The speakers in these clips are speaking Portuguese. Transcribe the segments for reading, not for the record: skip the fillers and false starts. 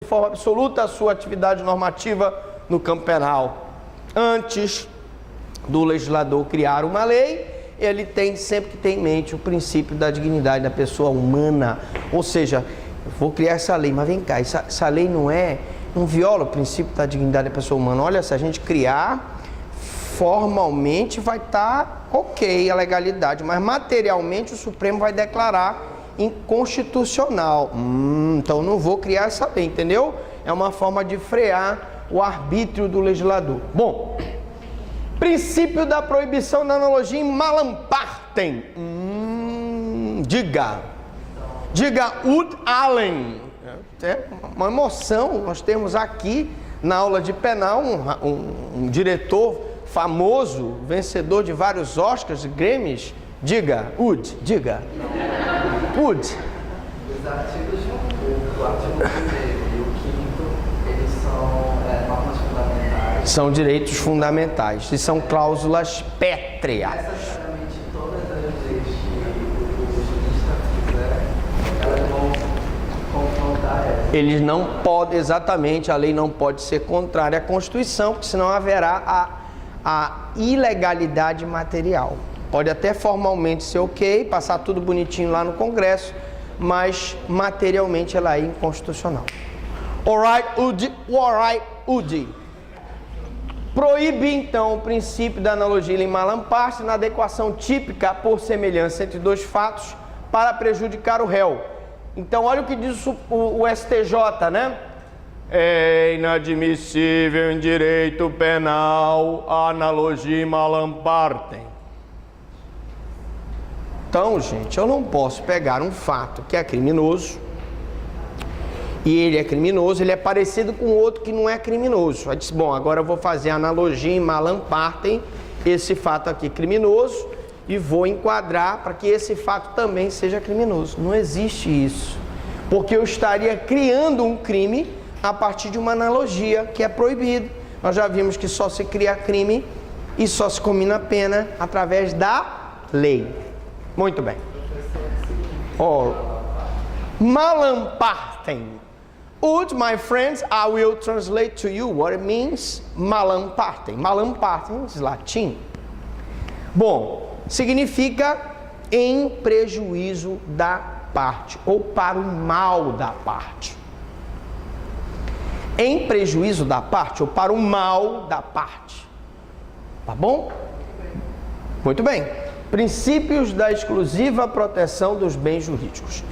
de forma absoluta a sua atividade normativa no campo penal. Antes do legislador criar uma lei, ele tem sempre que ter em mente o princípio da dignidade da pessoa humana. Ou seja, eu vou criar essa lei, mas vem cá, essa lei não viola o princípio da dignidade da pessoa humana. Olha, se a gente criar, formalmente vai estar ok a legalidade, mas materialmente o Supremo vai declarar inconstitucional. Então não vou criar essa lei, entendeu? É uma forma de frear o arbítrio do legislador. Bom, princípio da proibição da analogia em Malam Partem. Diga Wood Allen. É uma emoção. Nós temos aqui na aula de penal um diretor famoso, vencedor de vários Oscars e Grammys. Diga Wood. Wood. Os artigos o artigo 1º e o 5º, eles são normas fundamentais. São direitos fundamentais e são cláusulas pétreas. Necessariamente todas as leis que o jurista fizer, elas vão confrontar essa. Eles não podem, exatamente, a lei não pode ser contrária à Constituição, porque senão haverá a ilegalidade material. Pode até formalmente ser ok, passar tudo bonitinho lá no Congresso, mas materialmente ela é inconstitucional. Alright, Udi. Proíbe então o princípio da analogia em Malam Partem na adequação típica por semelhança entre dois fatos para prejudicar o réu. Então olha o que diz o STJ, né? É inadmissível em direito penal a analogia em Malam Partem. Então, gente, eu não posso pegar um fato que é criminoso, e ele é criminoso, ele é parecido com outro que não é criminoso. Aí disse, bom, agora eu vou fazer a analogia em Malam Partem, esse fato aqui criminoso, e vou enquadrar para que esse fato também seja criminoso. Não existe isso, porque eu estaria criando um crime a partir de uma analogia que é proibido. Nós já vimos que só se cria crime e só se combina a pena através da lei. Muito bem. Malam Partem. Would, my friends, I will translate to you what it means. Malam Partem. Malam Partem é latim. Bom, significa em prejuízo da parte ou para o mal da parte. Em prejuízo da parte ou para o mal da parte. Tá bom? Muito bem. Princípios da exclusiva proteção dos bens jurídicos.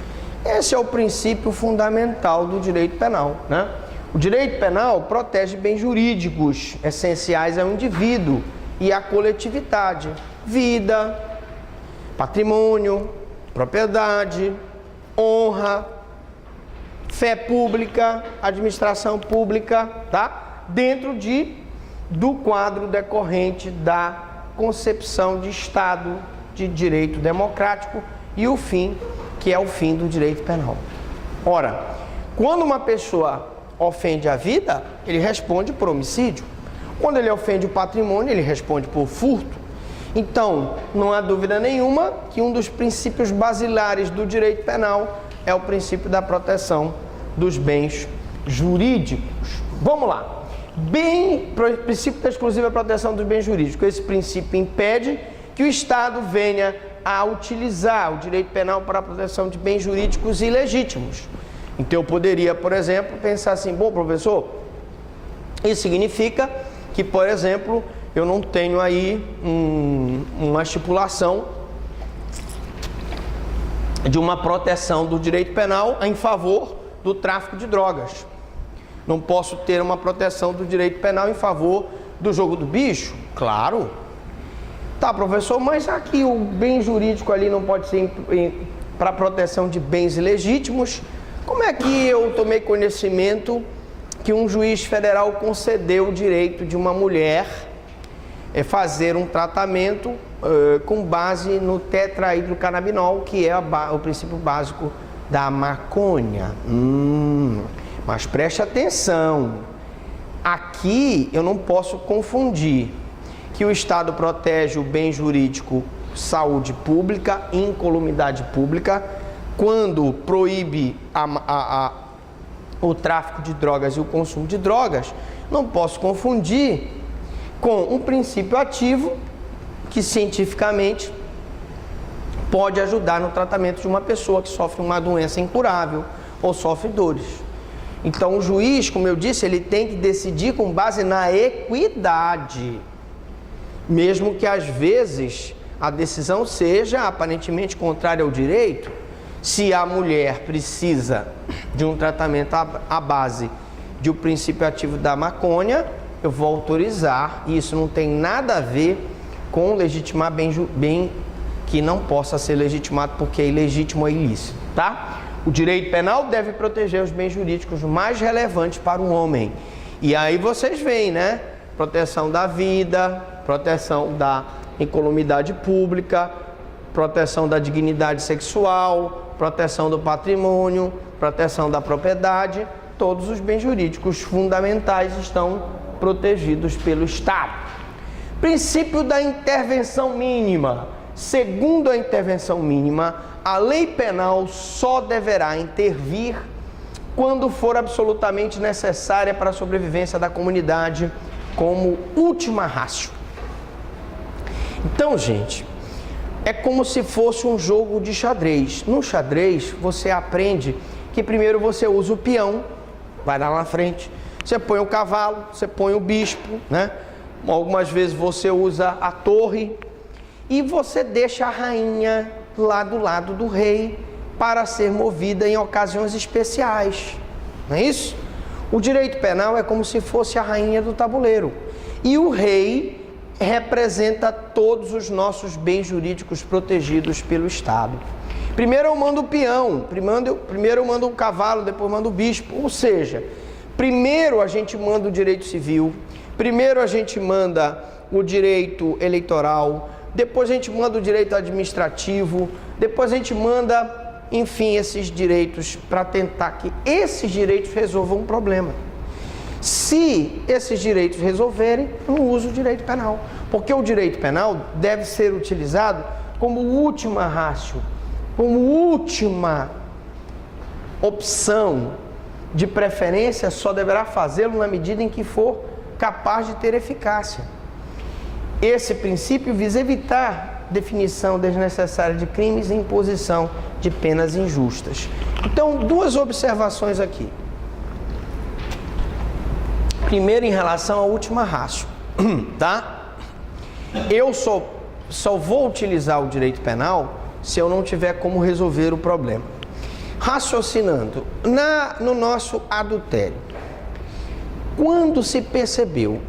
Esse é o princípio fundamental do direito penal, né? O direito penal protege bens jurídicos essenciais ao indivíduo e à coletividade. Vida, patrimônio, propriedade, honra, fé pública, administração pública, tá? Dentro do quadro decorrente da concepção de Estado de direito democrático e o fim, que é o fim do direito penal. Ora, quando uma pessoa ofende a vida, ele responde por homicídio. Quando ele ofende o patrimônio, ele responde por furto. Então, não há dúvida nenhuma que um dos princípios basilares do direito penal é o princípio da proteção dos bens jurídicos. Vamos lá. Princípio da exclusiva proteção dos bens jurídicos. Esse princípio impede que o Estado venha a utilizar o direito penal para a proteção de bens jurídicos ilegítimos. Então eu poderia, por exemplo, pensar assim, bom, professor, isso significa que, por exemplo, eu não tenho aí uma estipulação de uma proteção do direito penal em favor do tráfico de drogas. Não posso ter uma proteção do direito penal em favor do jogo do bicho? Claro. Tá, professor, mas aqui o bem jurídico ali não pode ser para proteção de bens ilegítimos. Como é que eu tomei conhecimento que um juiz federal concedeu o direito de uma mulher fazer um tratamento com base no tetrahidrocannabinol, que é o princípio básico da maconha? Mas preste atenção, aqui eu não posso confundir que o Estado protege o bem jurídico saúde pública, incolumidade pública, quando proíbe o tráfico de drogas e o consumo de drogas, não posso confundir com um princípio ativo que cientificamente pode ajudar no tratamento de uma pessoa que sofre uma doença incurável ou sofre dores. Então o juiz, como eu disse, ele tem que decidir com base na equidade, mesmo que às vezes a decisão seja aparentemente contrária ao direito. Se a mulher precisa de um tratamento à base de um princípio ativo da maconha, eu vou autorizar, e isso não tem nada a ver com legitimar bem que não possa ser legitimado porque é ilegítimo ou ilícito, tá? O direito penal deve proteger os bens jurídicos mais relevantes para o homem. E aí vocês veem, né? Proteção da vida, proteção da incolumidade pública, proteção da dignidade sexual, proteção do patrimônio, proteção da propriedade. Todos os bens jurídicos fundamentais estão protegidos pelo Estado. Princípio da intervenção mínima. Segundo a intervenção mínima, a lei penal só deverá intervir quando for absolutamente necessária para a sobrevivência da comunidade, como última ratio. Então, gente, é como se fosse um jogo de xadrez. No xadrez, você aprende que primeiro você usa o peão, vai lá na frente, você põe o cavalo, você põe o bispo, né? Algumas vezes você usa a torre e você deixa a rainha lá do lado do rei para ser movida em ocasiões especiais, não é isso? O direito penal é como se fosse a rainha do tabuleiro e o rei representa todos os nossos bens jurídicos protegidos pelo Estado. Primeiro eu mando o peão, primeiro eu mando o cavalo, depois eu mando o bispo, ou seja, primeiro a gente manda o direito civil, primeiro a gente manda o direito eleitoral, depois a gente manda o direito administrativo, depois a gente manda, enfim, esses direitos para tentar que esses direitos resolvam um problema. Se esses direitos resolverem, eu não uso o direito penal, porque o direito penal deve ser utilizado como última ratio, como última opção, de preferência só deverá fazê-lo na medida em que for capaz de ter eficácia. Esse princípio visa evitar definição desnecessária de crimes e imposição de penas injustas. Então, duas observações aqui. Primeiro, em relação à última ratio, tá? Eu só vou utilizar o direito penal se eu não tiver como resolver o problema. Raciocinando, no nosso adultério, quando se percebeu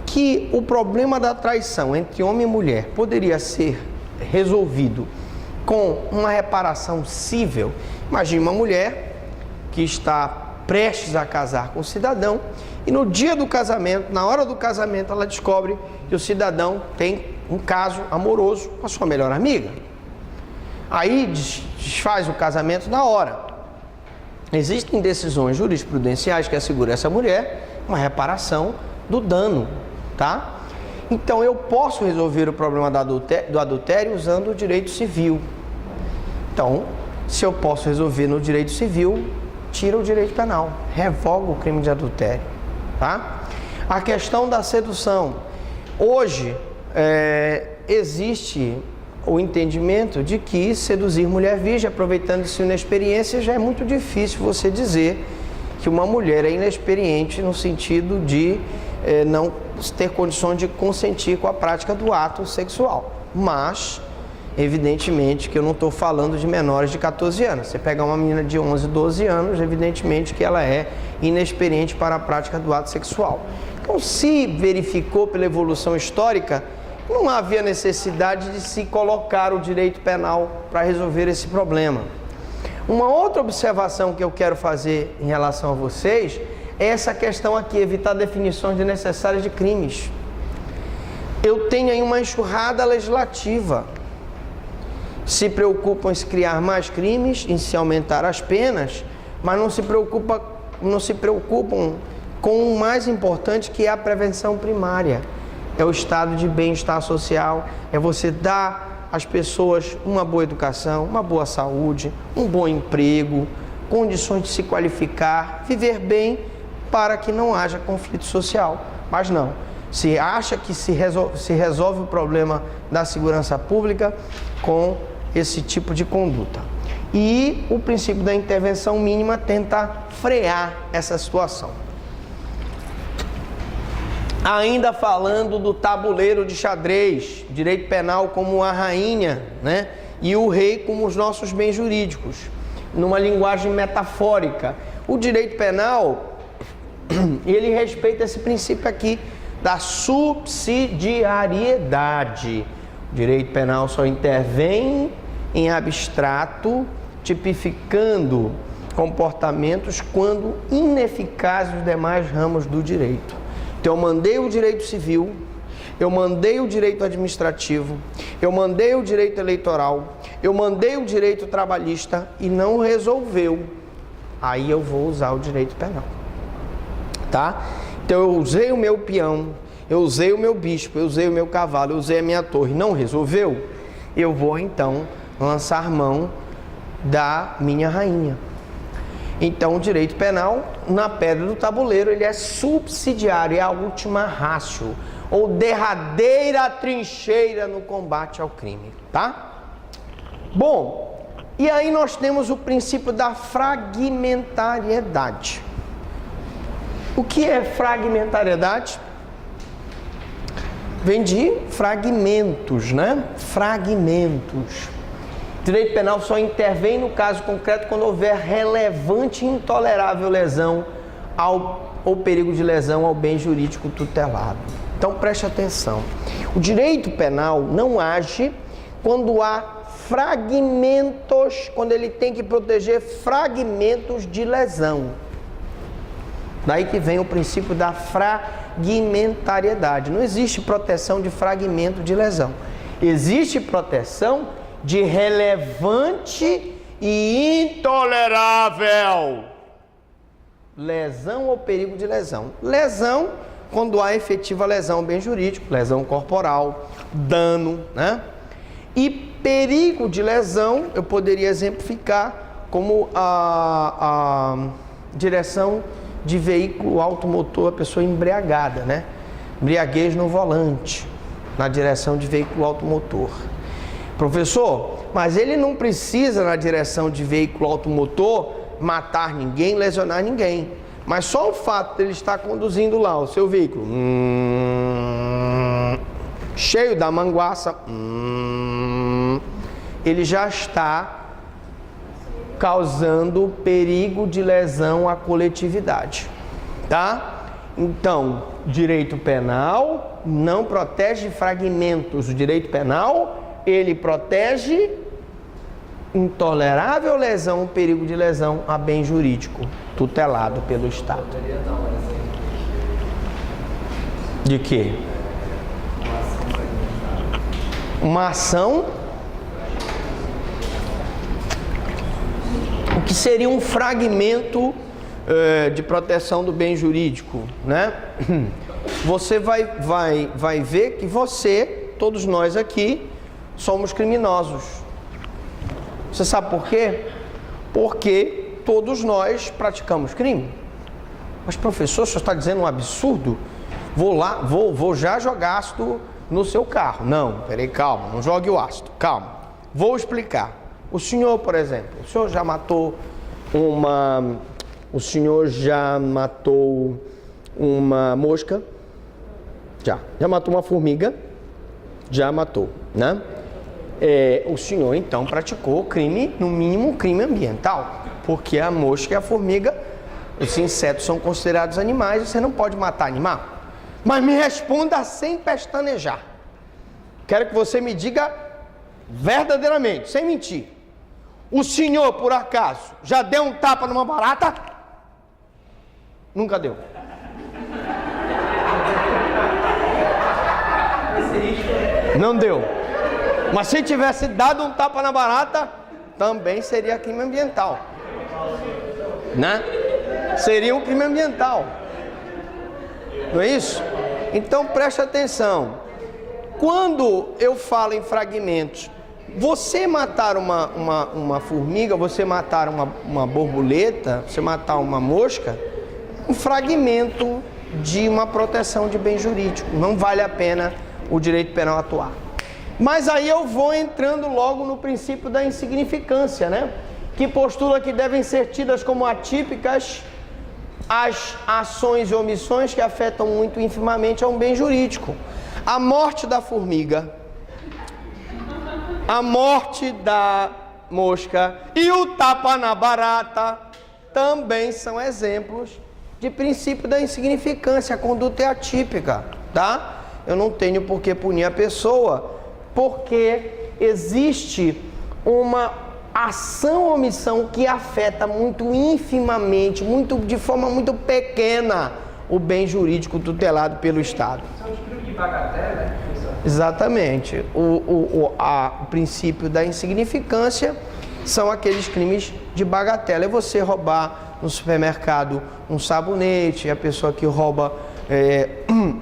que o problema da traição entre homem e mulher poderia ser resolvido com uma reparação cível, imagine uma mulher que está prestes a casar com o cidadão e no dia do casamento, na hora do casamento, ela descobre que o cidadão tem um caso amoroso com a sua melhor amiga. Aí desfaz o casamento na hora. Existem decisões jurisprudenciais que asseguram a essa mulher uma reparação do dano, tá? Então eu posso resolver o problema do adultério usando o direito civil. Então, se eu posso resolver no direito civil, tira o direito penal, revoga o crime de adultério, tá? A questão da sedução. Hoje existe o entendimento de que seduzir mulher virgem, aproveitando-se de inexperiência, já é muito difícil você dizer que uma mulher é inexperiente no sentido de não ter condições de consentir com a prática do ato sexual. Mas, evidentemente, que eu não estou falando de menores de 14 anos. Você pegar uma menina de 11, 12 anos, evidentemente que ela é inexperiente para a prática do ato sexual. Então, se verificou pela evolução histórica, não havia necessidade de se colocar o direito penal para resolver esse problema. Uma outra observação que eu quero fazer em relação a vocês é essa questão aqui, evitar definições desnecessárias de crimes. Eu tenho aí uma enxurrada legislativa. Se preocupam em se criar mais crimes, em se aumentar as penas, mas não se preocupam com o mais importante, que é a prevenção primária. É o estado de bem-estar social, é você dar às pessoas uma boa educação, uma boa saúde, um bom emprego, condições de se qualificar, viver bem, para que não haja conflito social. Mas não, se acha que se resolve o problema da segurança pública com esse tipo de conduta. E o princípio da intervenção mínima tenta frear essa situação. Ainda falando do tabuleiro de xadrez, direito penal como a rainha, né? E o rei como os nossos bens jurídicos, numa linguagem metafórica. O direito penal, ele respeita esse princípio aqui da subsidiariedade. O direito penal só intervém em abstrato, tipificando comportamentos quando ineficazes os demais ramos do direito. Então, eu mandei o direito civil, eu mandei o direito administrativo, eu mandei o direito eleitoral, eu mandei o direito trabalhista e não resolveu. Aí eu vou usar o direito penal, tá? Então, eu usei o meu peão, eu usei o meu bispo, eu usei o meu cavalo, eu usei a minha torre, não resolveu? Eu vou, então, lançar mão da minha rainha. Então, o direito penal, na pedra do tabuleiro, ele é subsidiário, é a última ratio, ou derradeira trincheira no combate ao crime, tá? Bom, e aí nós temos o princípio da fragmentariedade. O que é fragmentariedade? Vem de fragmentos, né? Fragmentos. Direito penal só intervém no caso concreto quando houver relevante e intolerável lesão ou perigo de lesão ao bem jurídico tutelado. Então preste atenção. O direito penal não age quando há fragmentos, quando ele tem que proteger fragmentos de lesão. Daí que vem o princípio da fragmentariedade. Não existe proteção de fragmento de lesão. Existe proteção de relevante e intolerável lesão ou perigo de lesão. Lesão, quando há efetiva lesão ao bem jurídico, lesão corporal, dano, né? E perigo de lesão, eu poderia exemplificar como a direção de veículo automotor, a pessoa embriagada, né? Embriaguez no volante, na direção de veículo automotor. Professor, mas ele não precisa, na direção de veículo automotor, matar ninguém, lesionar ninguém. Mas só o fato de ele estar conduzindo lá o seu veículo, cheio da manguaça, ele já está causando perigo de lesão à coletividade, tá? Então, direito penal não protege fragmentos. O direito penal, ele protege intolerável lesão, perigo de lesão a bem jurídico, tutelado pelo Estado. De quê? Uma ação? O que seria um fragmento de proteção do bem jurídico, né? Você vai ver que todos nós aqui, somos criminosos. Você sabe por quê? Porque todos nós praticamos crime. Mas, professor, o senhor está dizendo um absurdo? Vou já jogar ácido no seu carro. Não, peraí, calma, não jogue o ácido, calma. Vou explicar. O senhor, por exemplo, o senhor já matou uma mosca? Já matou uma formiga? Já matou, né? O senhor, então, praticou crime, no mínimo, crime ambiental. Porque a mosca e a formiga, os insetos são considerados animais, você não pode matar animal. Mas me responda sem pestanejar. Quero que você me diga verdadeiramente, sem mentir. O senhor, por acaso, já deu um tapa numa barata? Nunca deu. Não deu. Mas se tivesse dado um tapa na barata, também seria crime ambiental, né? Seria um crime ambiental. Não é isso? Então preste atenção. Quando eu falo em fragmentos, Você matar uma formiga, você matar uma borboleta, você matar uma mosca, um fragmento de uma proteção de bem jurídico. Não vale a pena o direito penal atuar. Mas aí eu vou entrando logo no princípio da insignificância, né? Que postula que devem ser tidas como atípicas as ações e omissões que afetam muito infimamente a um bem jurídico. A morte da formiga, a morte da mosca e o tapa na barata também são exemplos de princípio da insignificância. A conduta é atípica, tá? Eu não tenho por que punir a pessoa, porque existe uma ação ou omissão que afeta muito infimamente, de forma muito pequena, o bem jurídico tutelado pelo Estado. São os crimes de bagatela, né, professor? Exatamente. O princípio da insignificância são aqueles crimes de bagatela. É você roubar no supermercado um sabonete, a pessoa que rouba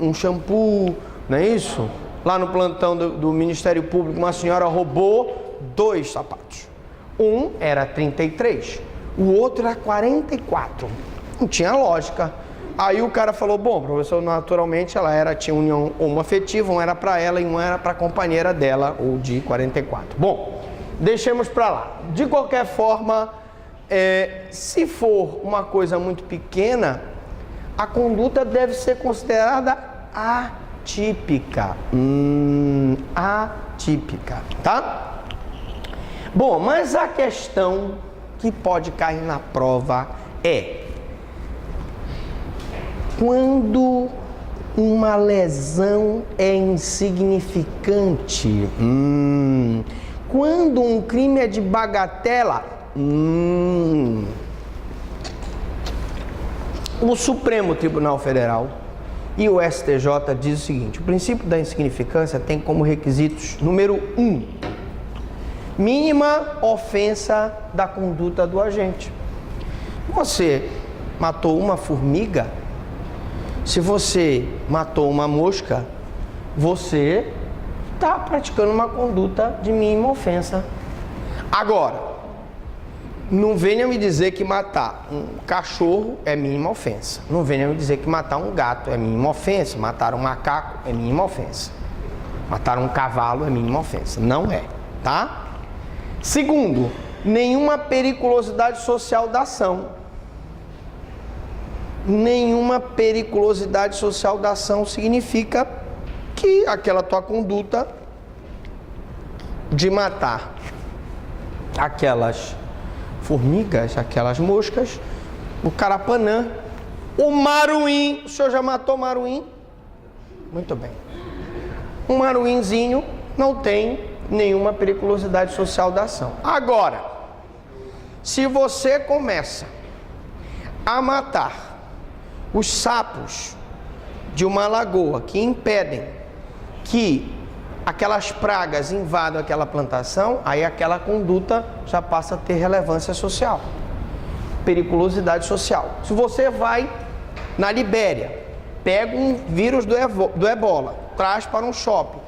um shampoo, não é isso? Lá no plantão do Ministério Público, uma senhora roubou 2 sapatos. Um era 33, o outro era 44. Não tinha lógica. Aí o cara falou, bom, professor, naturalmente ela tinha união homoafetiva, um era para ela e um era para a companheira dela, ou de 44. Bom, deixemos para lá. De qualquer forma, se for uma coisa muito pequena, a conduta deve ser considerada atípica. Atípica, tá? Bom, mas a questão que pode cair na prova é: quando uma lesão é insignificante, quando um crime é de bagatela, o Supremo Tribunal Federal e o STJ diz o seguinte: o princípio da insignificância tem como requisitos, número 1, mínima ofensa da conduta do agente. Você matou uma formiga, se você matou uma mosca, você está praticando uma conduta de mínima ofensa. Agora, não venha me dizer que matar um cachorro é mínima ofensa. Não venha me dizer que matar um gato é mínima ofensa. Matar um macaco é mínima ofensa. Matar um cavalo é mínima ofensa. Não é, tá? Segundo, nenhuma periculosidade social da ação. Nenhuma periculosidade social da ação significa que aquela tua conduta de matar aquelas formigas, aquelas moscas, o carapanã, o maruim. O senhor já matou maruim? Muito bem. Um maruinzinho não tem nenhuma periculosidade social da ação. Agora, se você começa a matar os sapos de uma lagoa que impedem que aquelas pragas invadam aquela plantação, aí aquela conduta já passa a ter relevância social, periculosidade social. Se você vai na Libéria, pega um vírus do ebola, traz para um shopping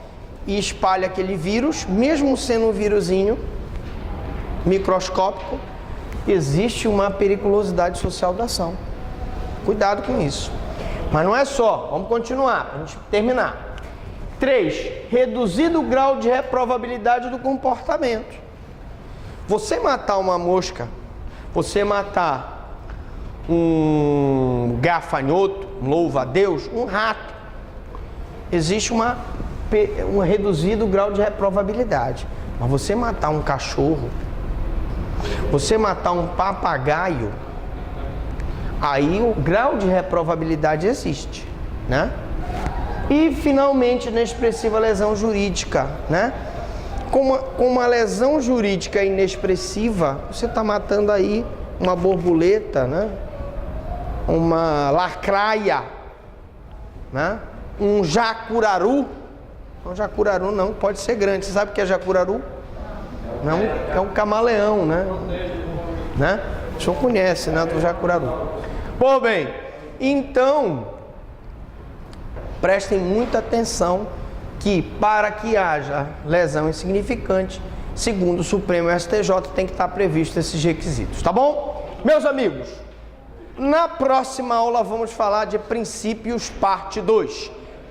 e espalha aquele vírus, mesmo sendo um vírusinho microscópico, existe uma periculosidade social da ação. Cuidado com isso. Mas não é só, vamos continuar, para a gente terminar. 3. Reduzido o grau de reprovabilidade do comportamento. Você matar uma mosca, você matar um gafanhoto, um louva-a-Deus, um rato, existe um reduzido grau de reprovabilidade. Mas você matar um cachorro, você matar um papagaio, aí o grau de reprovabilidade existe, né? E finalmente, inexpressiva lesão jurídica, né? Com uma lesão jurídica inexpressiva, você está matando aí uma borboleta, né? Uma lacraia, né? Um jacuraru. Não, jacuraru não, pode ser grande. Você sabe o que é jacuraru? Não, é um camaleão, né? O senhor conhece, né, do jacuraru. Pô, bem, então, prestem muita atenção que para que haja lesão insignificante, segundo o Supremo STJ, tem que estar previsto esses requisitos, tá bom? Meus amigos, na próxima aula vamos falar de princípios, parte 2.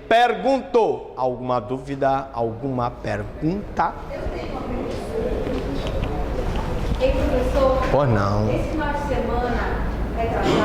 Perguntou. Alguma dúvida? Alguma pergunta? Eu tenho uma pergunta. Ei, professor. Pois não. Esse final de semana, retrasado,